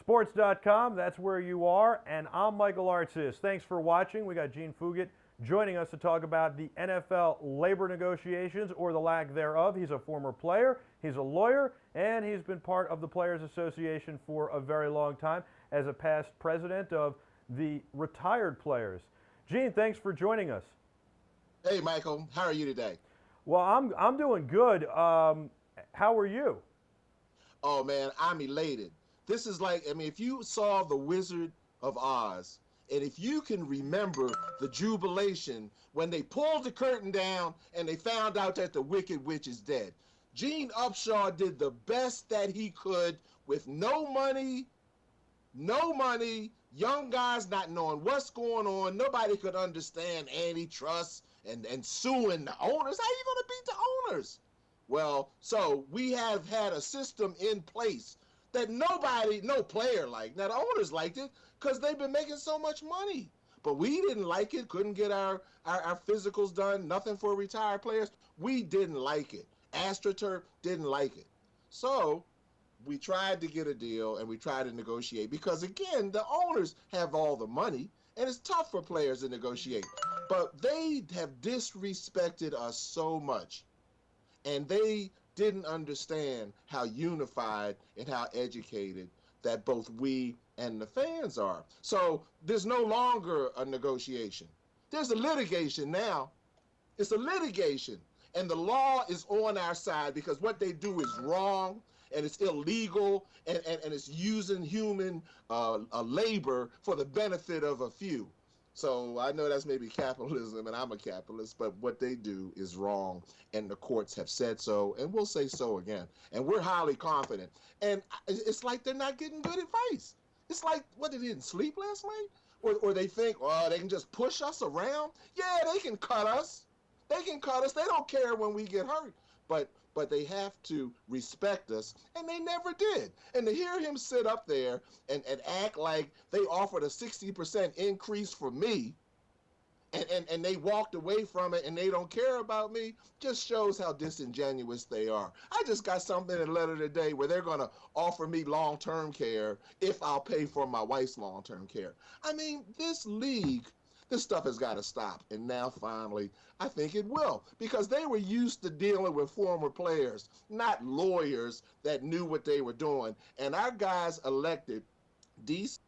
Sports.com, that's where you are, and I'm Michael Artsis. Thanks for watching. We got Gene Fugett joining us to talk about the NFL labor negotiations, or the lack thereof. He's a former player, he's a lawyer, and he's been part of the Players Association for a very long time as a past president of the retired players. Gene, thanks for joining us. Hey, Michael, how are you today? Well, I'm doing good. How are you? Oh, man, I'm elated. This is like, if you saw The Wizard of Oz, and if you can remember the jubilation when they pulled the curtain down and they found out that the Wicked Witch is dead. Gene Upshaw did the best that he could with no money, young guys not knowing what's going on. Nobody could understand antitrust and suing the owners. How are you going to beat the owners? Well, so we have had a system in place that no player liked. Now, the owners liked it because they've been making so much money. But we didn't like it, couldn't get our physicals done, nothing for retired players. We didn't like it. AstroTurf didn't like it. So we tried to get a deal and we tried to negotiate because, again, the owners have all the money and it's tough for players to negotiate. But they have disrespected us so much, and they didn't understand how unified and how educated that both we and the fans are. So there's no longer a negotiation. There's a litigation now. It's a litigation. And the law is on our side because what they do is wrong and it's illegal and it's using human labor for the benefit of a few. So I know that's maybe capitalism, and I'm a capitalist, but what they do is wrong, and the courts have said so, and we'll say so again. And we're highly confident. And it's like they're not getting good advice. It's like, what, they didn't sleep last night? Or they think, oh, they can just push us around? Yeah, they can cut us. They can cut us. They don't care when we get hurt. But they have to respect us, and they never did. And to hear him sit up there and act like they offered a 60% increase for me, and they walked away from it and they don't care about me, just shows how disingenuous they are. I just got something in a letter today where they're going to offer me long-term care if I'll pay for my wife's long-term care. I mean, this league, this stuff has got to stop. And now, finally, I think it will. Because they were used to dealing with former players, not lawyers that knew what they were doing. And our guys elected these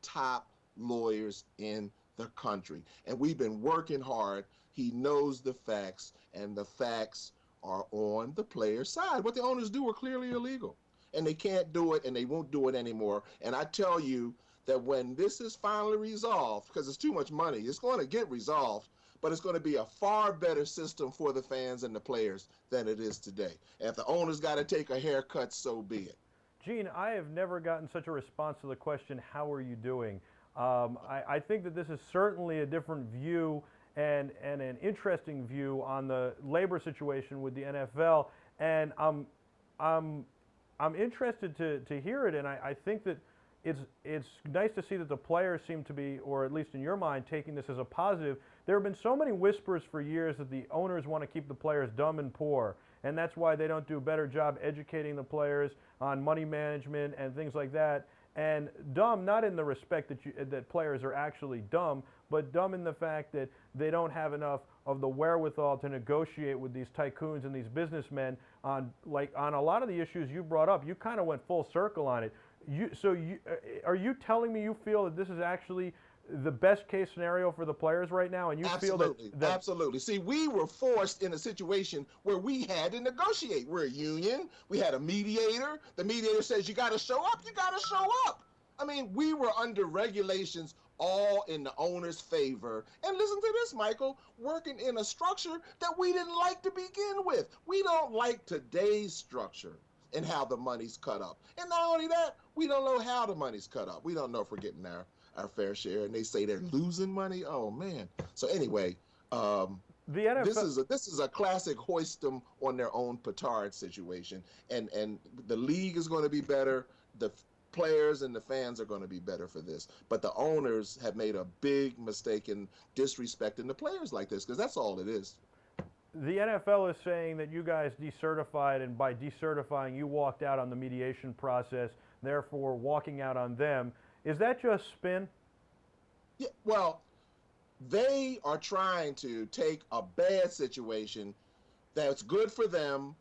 top lawyers in the country. And we've been working hard. He knows the facts, and the facts are on the player's side. What the owners do are clearly illegal. And they can't do it, and they won't do it anymore. And I tell you, that when this is finally resolved, because it's too much money, it's going to get resolved, but it's going to be a far better system for the fans and the players than it is today. And if the owners got to take a haircut, so be it. Gene, I have never gotten such a response to the question, how are you doing? I think that this is certainly a different view and an interesting view on the labor situation with the NFL, and I'm interested to hear it, and I think that it's nice to see that the players seem to be, or at least in your mind, taking this as a positive. There have been so many whispers for years that the owners want to keep the players dumb and poor, and that's why they don't do a better job educating the players on money management and things like that. And dumb, not in the respect that players are actually dumb, but dumb in the fact that they don't have enough of the wherewithal to negotiate with these tycoons and these businessmen on a lot of the issues you brought up. You kind of went full circle on it. Are you telling me you feel that this is actually the best case scenario for the players right now, and you Absolutely. feel that Absolutely. See, we were forced in a situation where we had to negotiate. We're a union. We had a mediator. The mediator says you got to show up. You got to show up. I mean, we were under regulations all in the owner's favor. And listen to this, Michael, working in a structure that we didn't like to begin with. We don't like today's structure and how the money's cut up. And not only that, we don't know how the money's cut up. We don't know if we're getting our fair share, and they say they're losing money. Oh man. So anyway, the NFL, this is a classic hoist them on their own petard situation, and the league is going to be better. The players and the fans are going to be better for this, but the owners have made a big mistake in disrespecting the players like this, because that's all it is. The NFL is saying that you guys decertified, and by decertifying, you walked out on the mediation process, therefore walking out on them. Is that just spin? Yeah, well, they are trying to take a bad situation that's good for them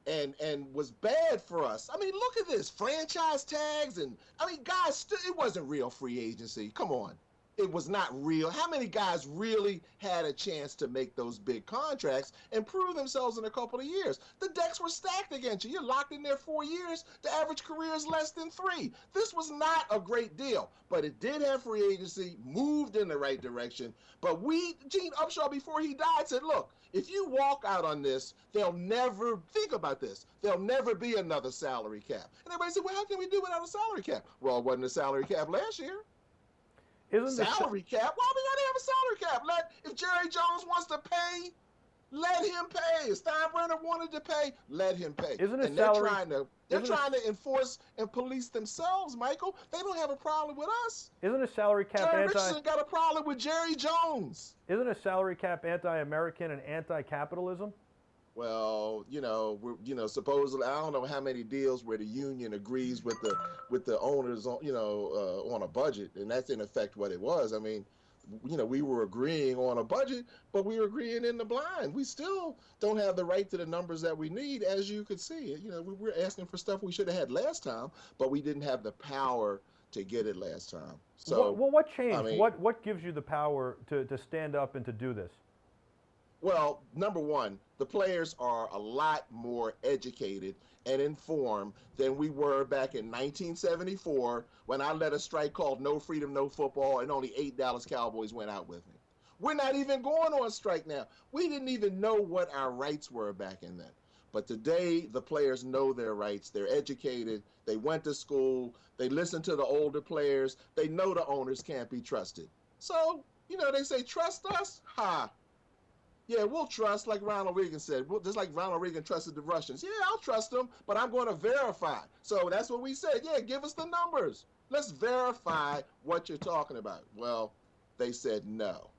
and was bad for us. I mean, look at this, franchise tags, and I mean, guys, it wasn't real free agency. Come on. It was not real. How many guys really had a chance to make those big contracts and prove themselves in a couple of years? The decks were stacked against you. You're locked in there 4 years. The average career is less than 3. This was not a great deal, but it did have free agency, moved in the right direction. But Gene Upshaw, before he died, said, look, if you walk out on this, there'll never be another salary cap. And everybody said, well, how can we do without a salary cap? Well, it wasn't a salary cap last year. Isn't salary cap? Why we gotta have a salary cap? If Jerry Jones wants to pay, let him pay. If Steinbrenner wanted to pay, let him pay. Isn't it and salary? They're trying to enforce and police themselves, Michael. They don't have a problem with us. Isn't a salary cap Jerry Richardson got a problem with Jerry Jones. Isn't a salary cap anti-American and anti-capitalism? Well, supposedly, I don't know how many deals where the union agrees with the owners on, on a budget, and that's in effect what it was. I mean, we were agreeing on a budget, but we were agreeing in the blind. We still don't have the right to the numbers that we need, as you could see. We were asking for stuff we should have had last time, but we didn't have the power to get it last time. So, well, what changed? I mean, what gives you the power to stand up and to do this? Well, number one, the players are a lot more educated and informed than we were back in 1974 when I led a strike called No Freedom, No Football, and only 8 Dallas Cowboys went out with me. We're not even going on strike now. We didn't even know what our rights were back in then. But today, the players know their rights. They're educated. They went to school. They listen to the older players. They know the owners can't be trusted. So, they say, trust us? Ha! Yeah, we'll trust, like Ronald Reagan said. Just like Ronald Reagan trusted the Russians. Yeah, I'll trust them, but I'm going to verify. So that's what we said. Yeah, give us the numbers. Let's verify what you're talking about. Well, they said no.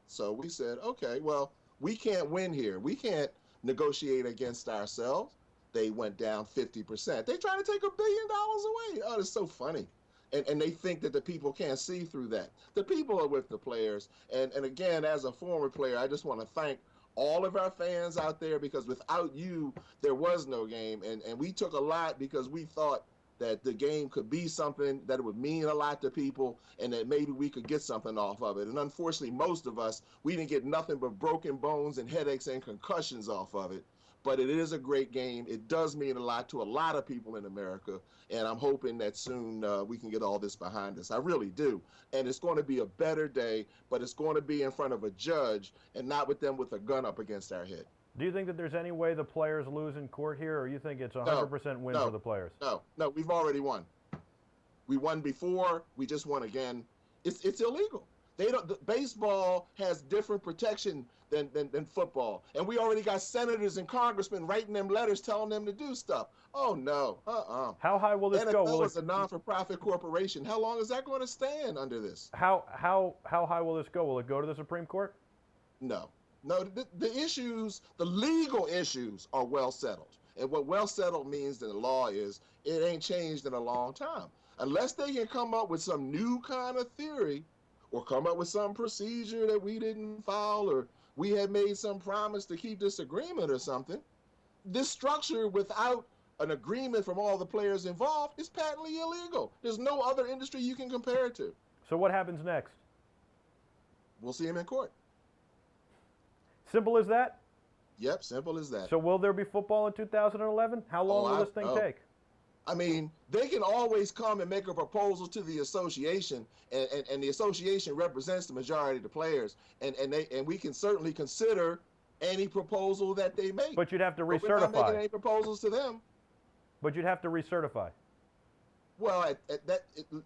So we said, okay, well, we can't win here. We can't negotiate against ourselves. They went down 50%. They're trying to take $1 billion away. Oh, it's so funny. And they think that the people can't see through that. The people are with the players. And again, as a former player, I just want to thank all of our fans out there, because without you, there was no game. And we took a lot because we thought that the game could be something that would mean a lot to people and that maybe we could get something off of it. And unfortunately, most of us, we didn't get nothing but broken bones and headaches and concussions off of it. But it is a great game. It does mean a lot to a lot of people in America, and I'm hoping that soon we can get all this behind us. I really do. And it's going to be a better day, but it's going to be in front of a judge and not with them with a gun up against our head. Do you think that there's any way the players lose in court here, or you think it's a 100% win for the players? No, we've already won. We won before. We just won again. It's illegal. Baseball has different protection than football. And we already got senators and congressmen writing them letters telling them to do stuff. Oh, no. How high will this go? NFL is a non-for-profit corporation. How long is that going to stand under this? How high will this go? Will it go to the Supreme Court? No. The issues, the legal issues are well settled. And what well settled means in the law is it ain't changed in a long time. Unless they can come up with some new kind of theory or come up with some procedure that we didn't file, or we had made some promise to keep this agreement or something. This structure without an agreement from all the players involved is patently illegal. There's no other industry you can compare it to. So what happens next? We'll see him in court. Simple as that? Yep, simple as that. So will there be football in 2011? How long will this thing take? I mean, they can always come and make a proposal to the association, and the association represents the majority of the players, and we can certainly consider any proposal that they make. But you'd have to recertify. We're not making any proposals to them. But you'd have to recertify. Well,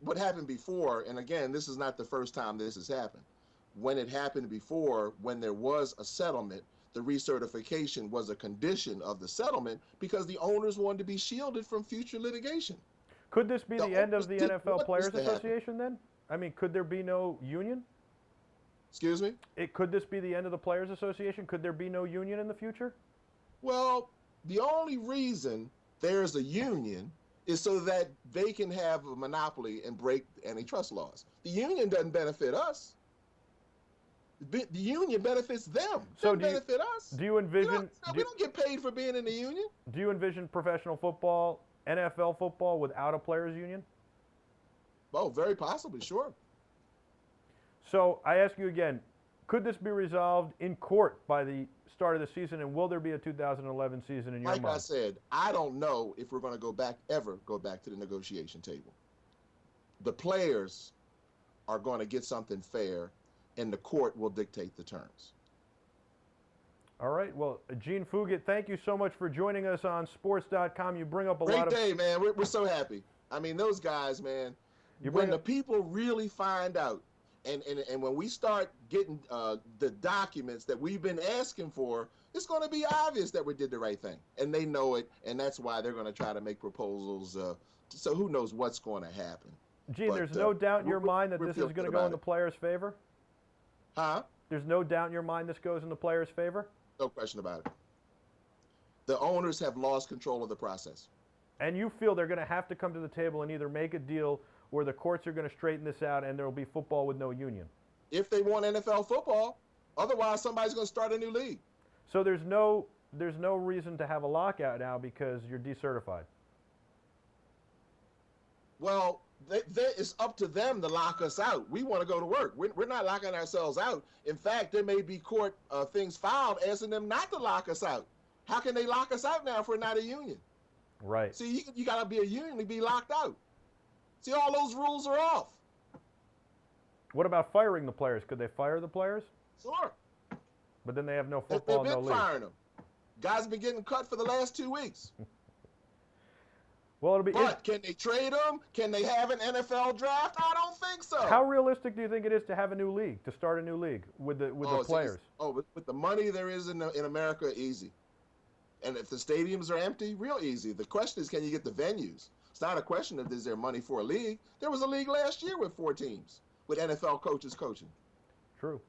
what happened before, and again, this is not the first time this has happened. When it happened before, when there was a settlement, the recertification was a condition of the settlement because the owners wanted to be shielded from future litigation. Could this be the end of the NFL Players Association then? I mean, could there be no union? Excuse me? Could this be the end of the Players Association? Could there be no union in the future? Well, the only reason there's a union is so that they can have a monopoly and break antitrust laws. The union doesn't benefit us. The union benefits them. So Doesn't benefit us. Do you envision? We don't get paid for being in the union. Do you envision professional football, NFL football, without a players' union? Oh, very possibly, sure. So I ask you again, could this be resolved in court by the start of the season, and will there be a 2011 season in your mind? Like I said, I don't know if we're going to ever go back to the negotiation table. The players are going to get something fair, and the court will dictate the terms. All right. Well, Gene Fugett, thank you so much for joining us on sports.com. You bring up a lot Great of... day, man. We're so happy. I mean, those guys, man, when the people really find out, and when we start getting the documents that we've been asking for, it's going to be obvious that we did the right thing. And they know it, and that's why they're going to try to make proposals. So who knows what's going to happen. Gene, there's no doubt in your mind that this is going to go in the players' favor? Huh? There's no doubt in your mind this goes in the players' favor? No question about it. The owners have lost control of the process. And you feel they're going to have to come to the table and either make a deal where the courts are going to straighten this out and there will be football with no union? If they want NFL football, otherwise somebody's going to start a new league. So there's no reason to have a lockout now because you're decertified. Well, it's up to them to lock us out. We want to go to work. We're not locking ourselves out. In fact, there may be court things filed asking them not to lock us out. How can they lock us out now if we're not a union? Right. See, you got to be a union to be locked out. See, all those rules are off. What about firing the players? Could they fire the players? Sure. But then they have no football, They've no been league. firing them. Guys have been getting cut for the last 2 weeks. Well, But can they trade them? Can they have an NFL draft? I don't think so. How realistic do you think it is to have a new league, to start a new league with the players? With the money there is in America, easy. And if the stadiums are empty, real easy. The question is, can you get the venues? It's not a question of is there money for a league. There was a league last year with 4 teams, with NFL coaches coaching. True.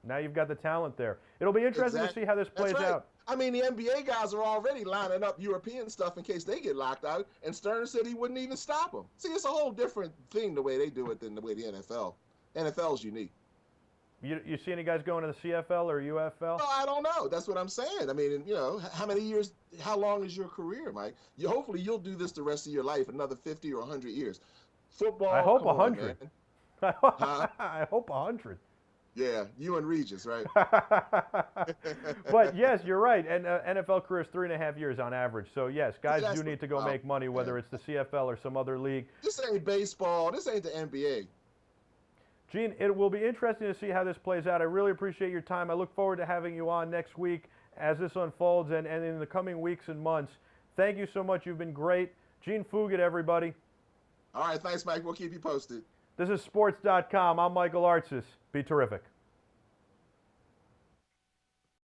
Now you've got the talent there. It'll be interesting to see how this plays out. I mean, the NBA guys are already lining up European stuff in case they get locked out, and Stern said he wouldn't even stop them. See, it's a whole different thing the way they do it than the way the NFL. NFL's unique. You see any guys going to the CFL or UFL? No, I don't know. That's what I'm saying. I mean, how many years, how long is your career, Mike? Hopefully you'll do this the rest of your life, another 50 or 100 years. Football, I hope 100. Huh? I hope 100. Yeah, you and Regis, right? But yes, you're right. And NFL career is 3.5 years on average. So yes, guys do need to go make money, whether it's the CFL or some other league. This ain't baseball. This ain't the NBA. Gene, it will be interesting to see how this plays out. I really appreciate your time. I look forward to having you on next week as this unfolds and in the coming weeks and months. Thank you so much. You've been great. Gene Fugett, everybody. All right, thanks, Mike. We'll keep you posted. This is sports.com. I'm Michael Artsis. Be terrific.